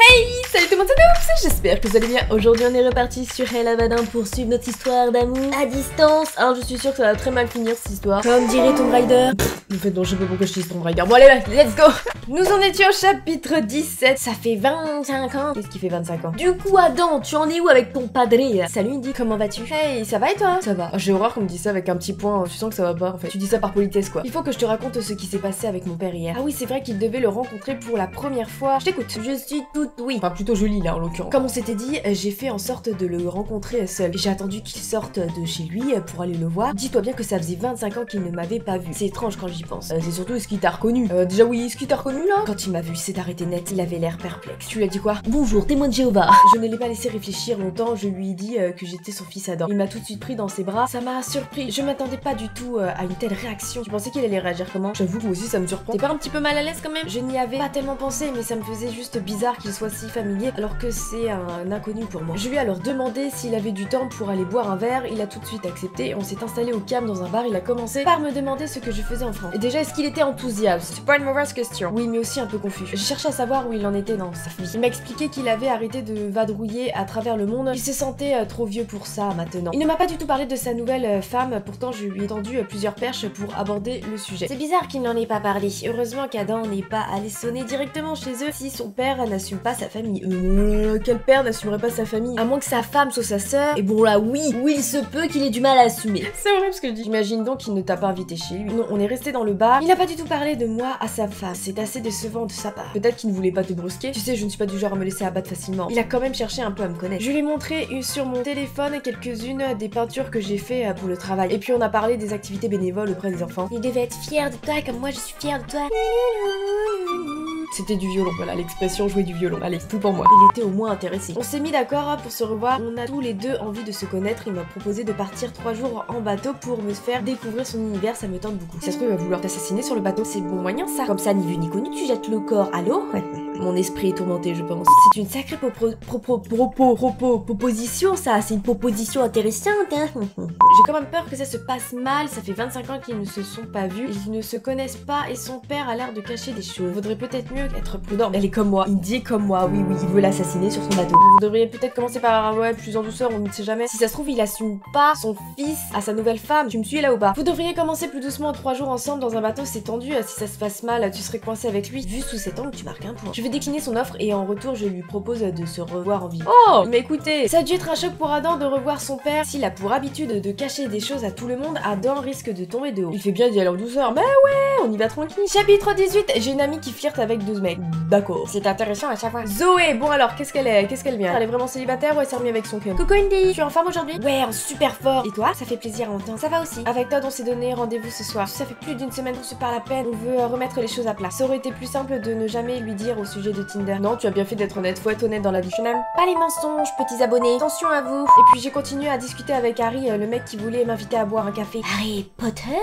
Hey, salut tout le monde, c'est Noops, j'espère que vous allez bien. Aujourd'hui on est reparti sur El Abaddon pour suivre notre histoire d'amour à distance. Alors je suis sûre que ça va très mal finir cette histoire. Comme dirait Tomb Raider. En fait non, je sais pas pourquoi je dis Tomb Raider. Bon allez, let's go. Nous en étions au chapitre 17. Ça fait 25 ans. Qu'est-ce qui fait 25 ans? Du coup Adam, tu en es où avec ton padré? Salut Indy, comment vas-tu? Hey, ça va et toi? Ça va. J'ai horreur qu'on me dise ça avec un petit point. Tu sens que ça va pas en fait. Tu dis ça par politesse quoi. Il faut que je te raconte ce qui s'est passé avec mon père hier. Ah oui, c'est vrai qu'il devait le rencontrer pour la première fois. Je t'écoute. Je suis toute oui. Enfin plutôt jolie là en l'occurrence. Comme on s'était dit, j'ai fait en sorte de le rencontrer seul. J'ai attendu qu'il sorte de chez lui pour aller le voir. Dis-toi bien que ça faisait 25 ans qu'il ne m'avait pas vu. C'est étrange quand j'y pense. C'est surtout est-ce qu'il t'a reconnu? Déjà oui, est-ce qu'il t'a reconnu là? Quand il m'a vu, il s'est arrêté net. Il avait l'air perplexe. Tu lui as dit quoi? Bonjour, témoin de Jéhovah. Je ne l'ai pas laissé réfléchir longtemps. Je lui ai dit que j'étais son fils Adam. Il m'a tout de suite pris dans ses bras. Ça m'a surpris. Je m'attendais pas du tout à une telle réaction. Tu pensais qu'il allait réagir comment? J'avoue que moi aussi ça me surprend. T'es pas un petit peu mal à l'aise quand même? Je n'y avais pas tellement pensé, mais ça me faisait juste bizarre qu'il soit si familier alors que c'est un inconnu pour moi. Je lui ai alors demandé s'il avait du temps pour aller boire un verre. Il a tout de suite accepté. On s'est installé au calme dans un bar. Il a commencé par me demander ce que je faisais en France. Et déjà, est-ce qu'il était enthousiaste? C'est pas une mauvaise question. Oui, mais aussi un peu confus. Je cherchais à savoir où il en était dans sa vie. Il m'a expliqué qu'il avait arrêté de vadrouiller à travers le monde. Il se sentait trop vieux pour ça maintenant. Il ne m'a pas du tout parlé de sa nouvelle femme. Pourtant, je lui ai tendu plusieurs perches pour aborder le sujet. C'est bizarre qu'il n'en ait pas parlé. Heureusement qu'Adam n'est pas allé sonner directement chez eux si son père n'assume pas sa famille. Quel père n'assumerait pas sa famille? À moins que sa femme soit sa sœur. Et bon là, oui, il se peut qu'il ait du mal à assumer. C'est horrible ce que je dis. J'imagine donc qu'il ne t'a pas invité chez lui. Non, on est resté dans le bar. Il n'a pas du tout parlé de moi à sa femme. C'est assez décevant de sa part. Peut-être qu'il ne voulait pas te brusquer. Tu sais, je ne suis pas du genre à me laisser abattre facilement. Il a quand même cherché un peu à me connaître. Je lui ai montré sur mon téléphone quelques-unes des peintures que j'ai fait pour le travail. Et puis on a parlé des activités bénévoles auprès des enfants. Il devait être fier de toi comme moi je suis fière de toi. C'était du violon, voilà l'expression jouer du violon. Allez, tout pour moi. Il était au moins intéressé. On s'est mis d'accord pour se revoir. On a tous les deux envie de se connaître. Il m'a proposé de partir 3 jours en bateau pour me faire découvrir son univers. Ça me tente beaucoup. Si ça se trouve, il va vouloir t'assassiner sur le bateau. C'est bon moyen ça. Comme ça, ni vu ni connu, tu jettes le corps. Allô? Mon esprit est tourmenté, je pense. C'est une sacrée proposition, ça. C'est une proposition intéressante, hein. J'ai quand même peur que ça se passe mal. Ça fait 25 ans qu'ils ne se sont pas vus. Ils ne se connaissent pas et son père a l'air de cacher des choses. Vaudrait peut-être mieux être prudent. Elle est comme moi. Indy est comme moi. Oui, il veut l'assassiner sur son bateau. Vous devriez peut-être commencer par plus en douceur, on ne sait jamais. Si ça se trouve, il assume pas son fils à sa nouvelle femme. Tu me suis là ou pas? Vous devriez commencer plus doucement 3 jours ensemble dans un bateau, c'est tendu. Si ça se passe mal, tu serais coincé avec lui. Vu sous cet angle, tu marques un point. Je vais décliner son offre et en retour, je lui propose de se revoir en vie. Oh, mais écoutez, ça a dû être un choc pour Adam de revoir son père. S'il a pour habitude de cacher des choses à tout le monde, Adam risque de tomber de haut. Il fait bien d'y aller en douceur. Mais ouais, on y va tranquille. Chapitre 18, j'ai une amie qui flirte avec 12 mecs. D'accord. C'est intéressant à chaque fois. Zoé, bon alors, qu'est-ce qu'elle vient? Elle est vraiment célibataire ou elle s'est remise avec son cul? Coucou Indy, tu es en forme aujourd'hui? Ouais, en super fort. Et toi? Ça fait plaisir à entendre. Ça va aussi. Avec Todd, on s'est donné rendez-vous ce soir. Ça fait plus d'une semaine qu'on se parle à peine. On veut remettre les choses à plat. Ça aurait été plus simple de ne jamais lui dire au sujet de Tinder. Non, tu as bien fait d'être honnête. Faut être honnête dans la vie. Je n'aime pas les mensonges, petits abonnés. Attention à vous. Et puis j'ai continué à discuter avec Harry, le mec qui voulait m'inviter à boire un café. Harry Potter?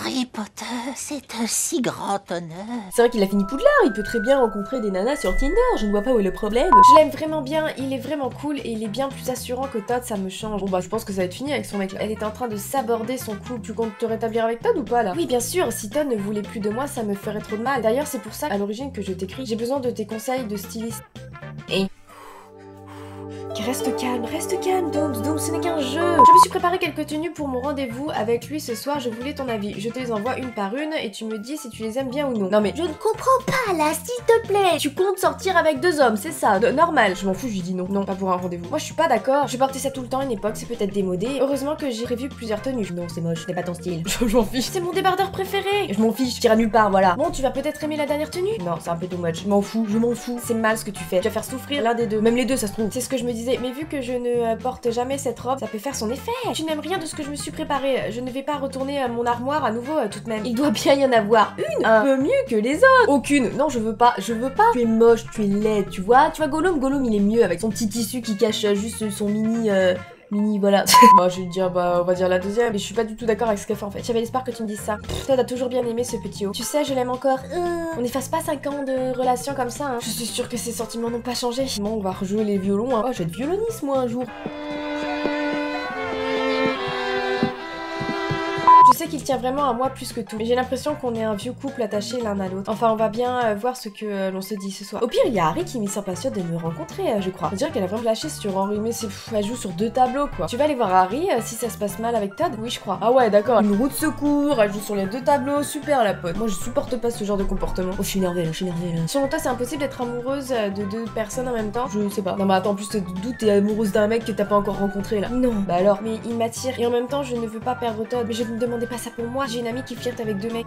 Harry Potter, c'est un si grand honneur. C'est vrai qu'il a fini Poudlard. Il peut très bien rencontrer des nanas sur Tinder. Je ne vois pas où est le problème. Je l'aime vraiment bien. Il est vraiment cool et il est bien plus assurant que Todd. Ça me change. Bon bah je pense que ça va être fini avec son mec là. Elle est en train de s'aborder son couple. Tu comptes te rétablir avec Todd ou pas là? Oui bien sûr. Si Todd ne voulait plus de moi, ça me ferait trop de mal. D'ailleurs c'est pour ça à l'origine que je t'écris. J'ai besoin de tes conseils de styliste. Et reste calme, Dooms, ce n'est qu'un jeu. Je me suis préparé quelques tenues pour mon rendez-vous avec lui ce soir, je voulais ton avis. Je te les envoie une par une et tu me dis si tu les aimes bien ou non. Non mais, je ne comprends pas là, s'il te plaît. Tu comptes sortir avec 2 hommes, c'est ça, normal. Je m'en fous, je lui dis non, pas pour un rendez-vous. Moi je suis pas d'accord, je portais ça tout le temps à une époque, c'est peut-être démodé. Heureusement que j'ai prévu plusieurs tenues. Non, c'est moche, c'est pas ton style. Je m'en fiche. C'est mon débardeur préféré. Je m'en fiche, je tire à nulle part, voilà. Bon, tu vas peut-être aimer la dernière tenue. Non, c'est un peu too much. Je m'en fous. C'est mal ce que tu fais. Tu vas faire souffrir l'un des deux. Même les deux, ça se trouve. C'est ce que je me disais, mais vu que je ne porte jamais cette robe, ça peut faire son effet. Tu n'aimes rien de ce que je me suis préparé. Je ne vais pas retourner mon armoire à nouveau tout de même. Il doit bien y en avoir une un peu mieux que les autres. Aucune. Non, je veux pas. Tu es moche, tu es laide, tu vois. Tu vois Gollum, il est mieux avec son petit tissu qui cache juste son mini, voilà. Bah, je vais dire, on va dire la deuxième. Mais je suis pas du tout d'accord avec ce qu'elle fait en fait. J'avais l'espoir que tu me dises ça. Toi, t'as toujours bien aimé ce petit haut. Tu sais, je l'aime encore. On n'efface pas 5 ans de relation comme ça, hein. Je suis sûre que ses sentiments n'ont pas changé. Bon, on va rejouer les violons, hein. Oh, je vais être violoniste, moi, un jour. Je sais qu'il tient vraiment à moi plus que tout. Mais j'ai l'impression qu'on est un vieux couple attaché l'un à l'autre. Enfin, on va bien voir ce que l'on se dit ce soir. Au pire, il y a Harry qui s'impatiente de me rencontrer, je crois. C'est-à-dire qu'elle a vraiment lâché sur Henri, mais elle joue sur 2 tableaux, quoi. Tu vas aller voir Harry si ça se passe mal avec Todd? Oui, je crois. Ah ouais, d'accord. Une roue de secours, elle joue sur les 2 tableaux, super la pote. Moi, je supporte pas ce genre de comportement. Oh, je suis énervée là, Selon toi, c'est impossible d'être amoureuse de 2 personnes en même temps? Je sais pas. Non, mais attends, en plus, t'es amoureuse d'un mec que t'as pas encore rencontré là. Non. Bah alors, mais il m'attire et en même temps, je ne veux pas perdre Todd. Mais je ne demandais pas ça pour moi. J'ai une amie qui flirte avec 2 mecs.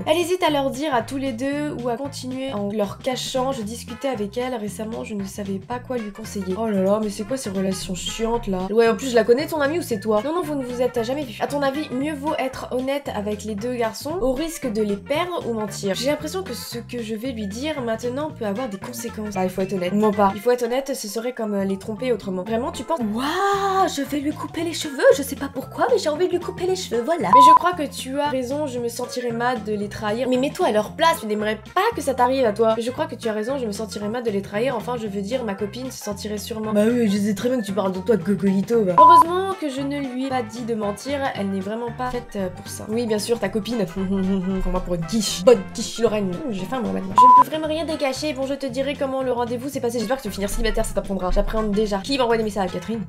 Elle hésite à leur dire à tous les 2 ou à continuer en leur cachant. Je discutais avec elle récemment, je ne savais pas quoi lui conseiller. Oh là là, mais c'est quoi ces relations chiantes là? Ouais, en plus, je la connais ton amie ou c'est toi? Non, non, vous ne vous êtes jamais vu. À ton avis, mieux vaut être honnête avec les 2 garçons au risque de les perdre ou mentir? J'ai l'impression que ce que je vais lui dire maintenant peut avoir des conséquences. Bah, il faut être honnête. Non, pas. Il faut être honnête, ce serait comme les tromper autrement. Vraiment, tu penses? Waouh, je vais lui couper les cheveux. Je sais pas pourquoi, mais j'ai envie de lui couper les cheveux, voilà. Mais je crois que tu as raison, je me sentirais mal de les trahir. Mais mets-toi à leur place, tu n'aimerais pas que ça t'arrive à toi. Mais je crois que tu as raison, je me sentirais mal de les trahir. Enfin, je veux dire, ma copine se sentirait sûrement. Bah oui, je sais très bien que tu parles de toi, Gogolito, va. Heureusement que je ne lui ai pas dit de mentir, elle n'est vraiment pas faite pour ça. Oui, bien sûr, ta copine. Prends-moi pour une quiche. Bonne quiche Lorraine. J'ai faim, moi, maintenant. Je ne peux vraiment rien décacher. Bon, je te dirai comment le rendez-vous s'est passé. J'espère que tu vas finir célibataire, ça t'apprendra. J'appréhende déjà. Qui m'envoie des messages? Catherine?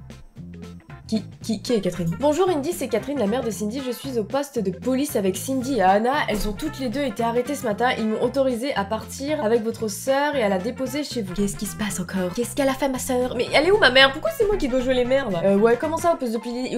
Qui est Catherine? Bonjour Indy, c'est Catherine, la mère de Cindy. Je suis au poste de police avec Cindy et Anna. Elles ont toutes les 2 été arrêtées ce matin. Ils m'ont autorisé à partir avec votre sœur et à la déposer chez vous. Qu'est-ce qui se passe encore? Qu'est-ce qu'elle a fait ma sœur? Mais elle est où ma mère? Pourquoi c'est moi qui dois jouer les mères là? Ouais, comment ça au poste de police?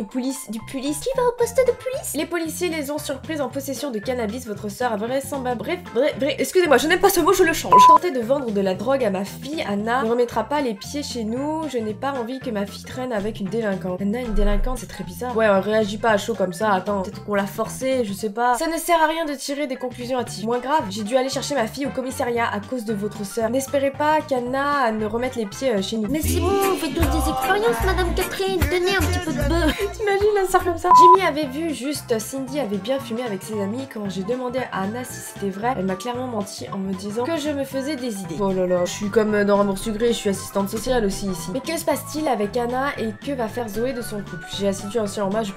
Qui va au poste de police? Les policiers les ont surprises en possession de cannabis. Votre sœur a vraisemblablement... Bref, excusez-moi, je n'aime pas ce mot, je le change. Tenter de vendre de la drogue à ma fille, Anna ne remettra pas les pieds chez nous. Je n'ai pas envie que ma fille traîne avec une délinquante. Anna, une délinquante, c'est très bizarre. Ouais, on réagit pas à chaud comme ça, attends, peut-être qu'on l'a forcé, je sais pas. Ça ne sert à rien de tirer des conclusions hâtives. Moins grave, j'ai dû aller chercher ma fille au commissariat à cause de votre sœur. N'espérez pas qu'Anna ne remette les pieds chez nous. Mais c'est bon, vous faites tous des expériences, Madame Catherine. Donnez un petit peu de beurre. T'imagines la sœur comme ça? Jimmy avait vu juste Cindy avait bien fumé avec ses amis. Quand j'ai demandé à Anna si c'était vrai, elle m'a clairement menti en me disant que je me faisais des idées. Oh là là, je suis comme dans Amour Sucré, je suis assistante sociale aussi ici. Mais que se passe-t-il avec Anna et que va faire Zoé de son couple? J'ai la situation en main, je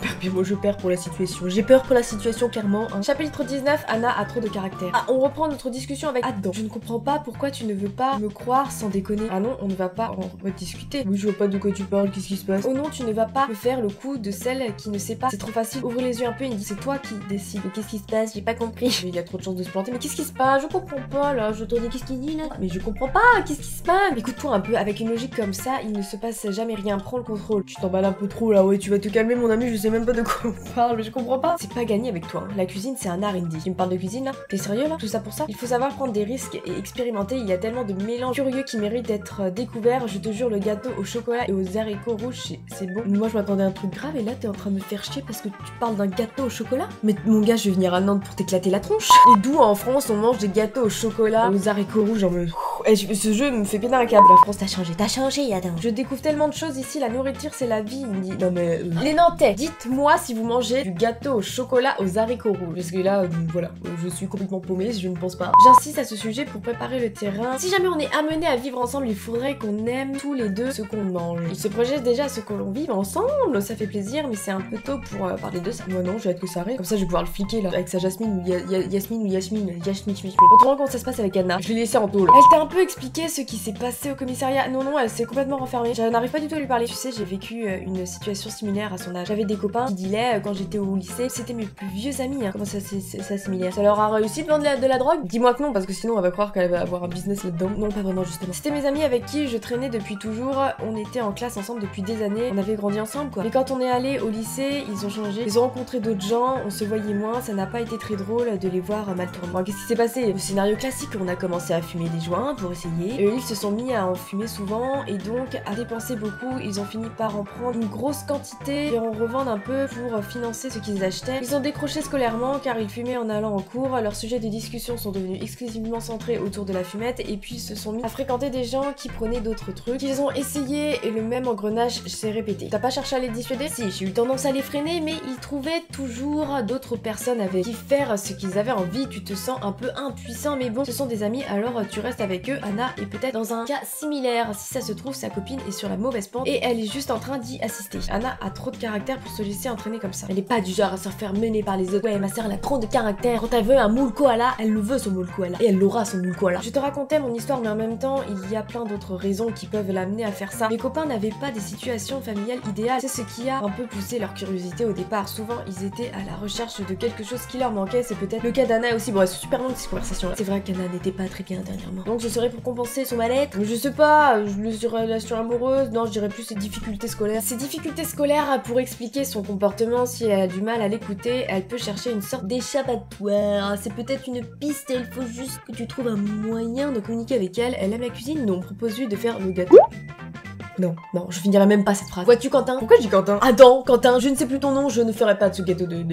perds pour la situation. J'ai peur pour la situation clairement. Hein. Chapitre 19, Anna a trop de caractère. Ah, on reprend notre discussion avec Adam. Je ne comprends pas pourquoi tu ne veux pas me croire sans déconner. Ah non, on ne va pas en discuter. Oui, je vois pas de quoi tu parles, qu'est-ce qui se passe? Oh non, tu ne vas pas me faire le coup de celle qui ne sait pas. C'est trop facile. Ouvre les yeux un peu, il dit c'est toi qui décide. Mais qu'est-ce qui se passe? J'ai pas compris. Mais il a trop de chances de se planter. Mais qu'est-ce qui se passe? Je comprends pas là. Je te dis qu'est-ce qu'il dit là? Mais je comprends pas. Qu'est-ce qui se passe? Écoute-toi un peu. Avec une logique comme ça, il ne se passe jamais rien. Prends le contrôle. Tu t'emballes un peu trop là. Ouais, tu vas te calmer mon ami. Je sais même pas de quoi on parle. Mais je comprends pas. C'est pas gagné avec toi. Hein. La cuisine, c'est un art, Indy. Tu me parles de cuisine là? T'es sérieux là? Tout ça pour ça? Il faut savoir prendre des risques et expérimenter. Il y a tellement de mélanges curieux qui méritent d'être découverts. Je te jure, le gâteau au chocolat et aux haricots rouges, c'est bon. Moi, je m'attendais à un truc grave et là, t'es en train de me faire chier parce que tu parles d'un gâteau au chocolat? Mais mon gars, je vais venir à Nantes pour t'éclater la tronche. Et d'où en France on mange des gâteaux au chocolat, aux haricots rouges, ce jeu me fait péter un câble. La France, t'as changé, Adam. Je découvre tellement de choses ici. La nourriture, c'est la vie. Indy. Non mais les Nantais, dites-moi si vous mangez du gâteau au chocolat aux haricots rouges. Parce que là, voilà, je suis complètement paumée, je ne pense pas. J'insiste à ce sujet pour préparer le terrain. Si jamais on est amené à vivre ensemble, il faudrait qu'on aime tous les deux ce qu'on mange. Il se projette déjà à ce que l'on vive ensemble, ça fait plaisir, mais c'est un peu tôt pour parler de ça. Moi non, j'ai hâte que ça arrive. Comme ça, je vais pouvoir le fliquer là, avec sa Yasmine. Autrement, comment ça se passe avec Anna? Je l'ai laissée en tôle. Elle t'a un peu expliqué ce qui s'est passé au commissariat? Non, elle s'est complètement renfermée. Je n'arrive pas du tout à lui parler. Tu sais, j'ai vécu une situation similaire à son âge. J'avais des copains qui dealaient quand j'étais au lycée. C'était mes plus vieux amis. Hein. Comment ça c'est similaire? Ça leur a réussi de vendre de la drogue? Dis-moi que non, parce que sinon elle va croire qu'elle va avoir un business là-dedans. Non, pas vraiment, justement. C'était mes amis avec qui je traînais depuis toujours. On était en classe ensemble depuis des années. On avait grandi ensemble, quoi. Mais quand on est allé au lycée, ils ont changé. Ils ont rencontré d'autres gens. On se voyait moins. Ça n'a pas été très drôle de les voir mal tourner. Bon, qu'est-ce qui s'est passé? Le scénario classique. On a commencé à fumer des joints pour essayer. Ils se sont mis à en fumer souvent et donc à dépenser beaucoup. Ils ont fini par en prendre une grosse quantité et en revendre un peu pour financer ce qu'ils achetaient. Ils ont décroché scolairement car ils fumaient en allant en cours. Leurs sujets de discussion sont devenus exclusivement centrés autour de la fumette et puis se sont mis à fréquenter des gens qui prenaient d'autres trucs. Ils ont essayé et le même engrenage s'est répété. T'as pas cherché à les dissuader? Si, j'ai eu tendance à les freiner, mais ils trouvaient toujours d'autres personnes avec qui faire ce qu'ils avaient envie. Tu te sens un peu impuissant, mais bon, ce sont des amis, alors tu restes avec eux que Anna est peut-être dans un cas similaire. Si ça se trouve, sa copine est sur la mauvaise pente et elle est juste en train d'y assister. Anna a trop de caractère pour se laisser entraîner comme ça. Elle est pas du genre à se faire mener par les autres. Ouais, ma sœur, elle a trop de caractère. Quand elle veut un moule koala, elle le veut son moule koala. Et elle l'aura son moule koala. Je te racontais mon histoire, mais en même temps, il y a plein d'autres raisons qui peuvent l'amener à faire ça. Mes copains n'avaient pas des situations familiales idéales. C'est ce qui a un peu poussé leur curiosité au départ. Souvent, ils étaient à la recherche de quelque chose qui leur manquait. C'est peut-être le cas d'Anna aussi. Bon, c'est super long ces conversations-là. C'est vrai qu'Anna n'était pas très bien dernièrement. Donc, je serais pour compenser son mal-être. Je sais pas, les relations amoureuses. Non, je dirais plus ses difficultés scolaires. Ses difficultés scolaires, pour expliquer son comportement, si elle a du mal à l'écouter, elle peut chercher une sorte d'échappatoire. C'est peut-être une piste. Il faut juste que tu trouves un moyen de communiquer avec elle. Elle aime la cuisine, donc propose-lui de faire le gâteau. Non, je finirai même pas cette phrase. Vois-tu, Quentin? Pourquoi je dis Quentin? Attends, Quentin, je ne sais plus ton nom, je ne ferai pas de ce gâteau de...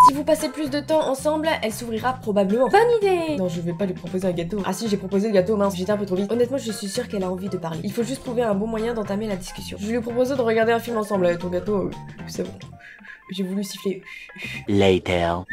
Si vous passez plus de temps ensemble, elle s'ouvrira probablement. Bonne idée! Non, je vais pas lui proposer un gâteau. Ah si, j'ai proposé le gâteau, mince, j'étais un peu trop vite. Honnêtement, je suis sûre qu'elle a envie de parler. Il faut juste trouver un bon moyen d'entamer la discussion. Je lui ai proposé de regarder un film ensemble avec ton gâteau, c'est bon. J'ai voulu siffler. Later.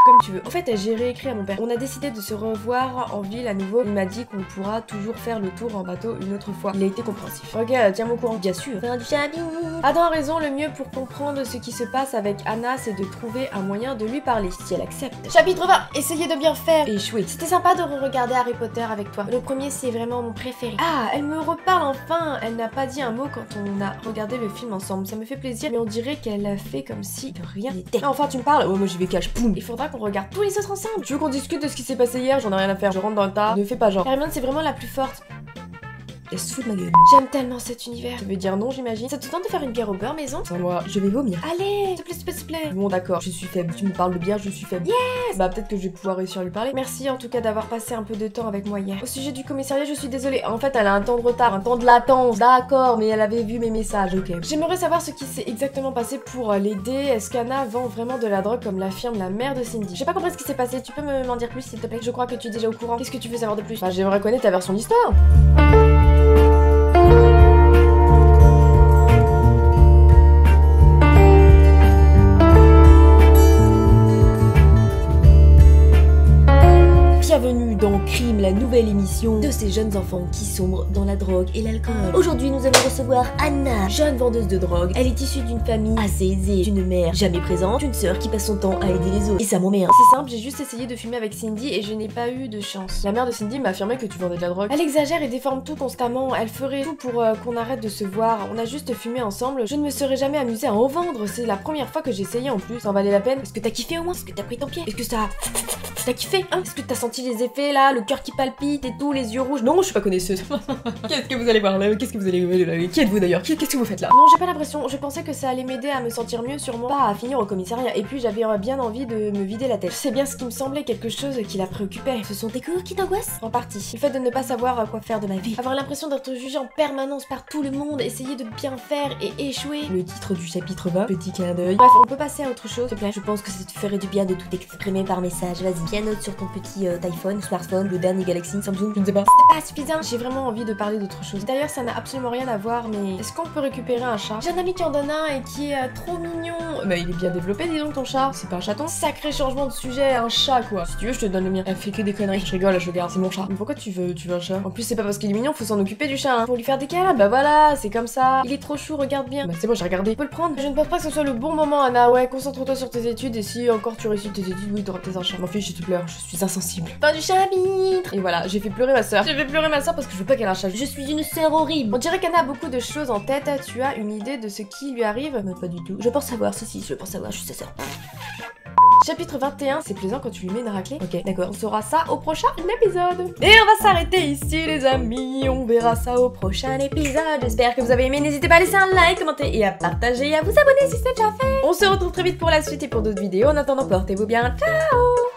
Comme tu veux. En fait, j'ai réécrit à mon père. On a décidé de se revoir en ville à nouveau. Il m'a dit qu'on pourra toujours faire le tour en bateau une autre fois. Il a été compréhensif. Ok, tiens-moi au courant. Bien sûr. Faire du chabou. Adam a raison, le mieux pour comprendre ce qui se passe avec Anna, c'est de trouver un moyen de lui parler, si elle accepte. Chapitre 20. Essayez de bien faire. Échouer. C'était sympa de re-regarder Harry Potter avec toi. Le premier, c'est vraiment mon préféré. Ah, elle me reparle enfin. Elle n'a pas dit un mot quand on a regardé le film ensemble. Ça me fait plaisir, mais on dirait qu'elle a fait comme si de rien n'était. Ah, enfin, tu me parles. Oh, moi j'y vais cash. Poum. Il faudra qu'on regarde tous les autres ensemble. Tu veux qu'on discute de ce qui s'est passé hier? J'en ai rien à faire. Je rentre dans le tas. Ne fais pas genre. Hermione, c'est vraiment la plus forte. Elle se fout de ma gueule. J'aime tellement cet univers. Tu veux dire non, j'imagine. Ça te tente de faire une bière au beurre maison? Sans moi, je vais vomir. Allez, s'il te plaît, s'il te plaît, s'il te plaît. Bon, d'accord, je suis faible. Tu me parles de bière, je suis faible. Yes! Bah, peut-être que je vais pouvoir réussir à lui parler. Merci en tout cas d'avoir passé un peu de temps avec moi hier. Au sujet du commissariat, je suis désolée. En fait, elle a un temps de retard, un temps de latence. D'accord, mais elle avait vu mes messages, ok. J'aimerais savoir ce qui s'est exactement passé pour l'aider. Est-ce qu'Anna vend vraiment de la drogue comme l'affirme la mère de Cindy? J'ai pas compris ce qui s'est passé. Tu peux m'en dire plus, s'il te plaît? Je crois que tu es déjà au courant. Qu'est-ce que tu veux savoir de plus? Bah, j'aimerais connaître ta version de l'histoire. Bienvenue dans Crime, la nouvelle émission de ces jeunes enfants qui sombrent dans la drogue et l'alcool. Aujourd'hui, nous allons recevoir Anna, jeune vendeuse de drogue. Elle est issue d'une famille assez aisée, d'une mère jamais présente, une sœur qui passe son temps à aider les autres. Et ça m'emmerde. C'est simple, j'ai juste essayé de fumer avec Cindy et je n'ai pas eu de chance. La mère de Cindy m'a affirmé que tu vendais de la drogue. Elle exagère et déforme tout constamment. Elle ferait tout pour qu'on arrête de se voir. On a juste fumé ensemble. Je ne me serais jamais amusée à en vendre. C'est la première fois que j'ai essayé en plus. Ça en valait la peine. Est-ce que t'as kiffé au moins? Est-ce que t'as pris ton pied? Est-ce que ça... T'as kiffé, hein? Est-ce que t'as senti les effets là, le cœur qui palpite et tout, les yeux rouges? Non, je suis pas connaisseuse. Qu'est-ce que vous allez voir là? Qu'est-ce que vous allez voir? Qui êtes-vous d'ailleurs? Qu'est-ce que vous faites là? Non, j'ai pas l'impression. Je pensais que ça allait m'aider à me sentir mieux, sûrement pas à finir au commissariat. Et puis j'avais bien envie de me vider la tête. C'est bien ce qui me semblait quelque chose qui la préoccupait. Ce sont tes cours qui t'angoissent? En partie. Le fait de ne pas savoir quoi faire de ma vie. Avoir l'impression d'être jugée en permanence par tout le monde, essayer de bien faire et échouer. Le titre du chapitre 20, petit clin d'œil. Bref, on peut passer à autre chose, s'il te plaît. Je pense que ça te ferait du bien de tout exprimer par message. Vas-y, bien note sur ton petit iPhone, smartphone, le dernier Galaxy, Samsung, je ne sais pas. C'était pas suffisant, j'ai vraiment envie de parler d'autre chose. D'ailleurs, ça n'a absolument rien à voir, mais est-ce qu'on peut récupérer un chat? J'ai un ami qui en donne un et qui est trop mignon. Bah, il est bien développé, dis donc, ton chat. C'est pas un chaton? Sacré changement de sujet, un chat quoi. Si tu veux, je te donne le mien. Elle fait que des conneries. Je rigole, je garde, c'est mon chat. Mais pourquoi tu veux un chat? En plus, c'est pas parce qu'il est mignon, faut s'en occuper du chat, hein. Pour lui faire des câlins, bah voilà, c'est comme ça. Il est trop chou, regarde bien. Bah, c'est bon, j'ai regardé. Tu peux le prendre. Je ne pense pas que ce soit le bon moment, Anna. Ouais, concentre-toi sur tes études et si encore tu réussis tes études, oui, t'auras peut-être un chat. M'en fiche si tu pleures, je suis insensible. Fin du chapitre. Et voilà, j'ai fait pleurer ma soeur. J'ai fait pleurer ma soeur parce que je veux pas qu'elle ait un chat. Je suis une sœur horrible. On dirait qu'Anna a beaucoup de choses en tête. Tu as une idée de ce qui lui arrive? Pas du tout. Je pense savoir, si, je pense savoir, je suis sa sœur. Chapitre 21, c'est plaisant quand tu lui mets une raclée. Ok, d'accord, on saura ça au prochain épisode. Et on va s'arrêter ici les amis, on verra ça au prochain épisode. J'espère que vous avez aimé, n'hésitez pas à laisser un like, commenter et à partager et à vous abonner si c'est déjà fait. On se retrouve très vite pour la suite et pour d'autres vidéos. En attendant, portez-vous bien, ciao.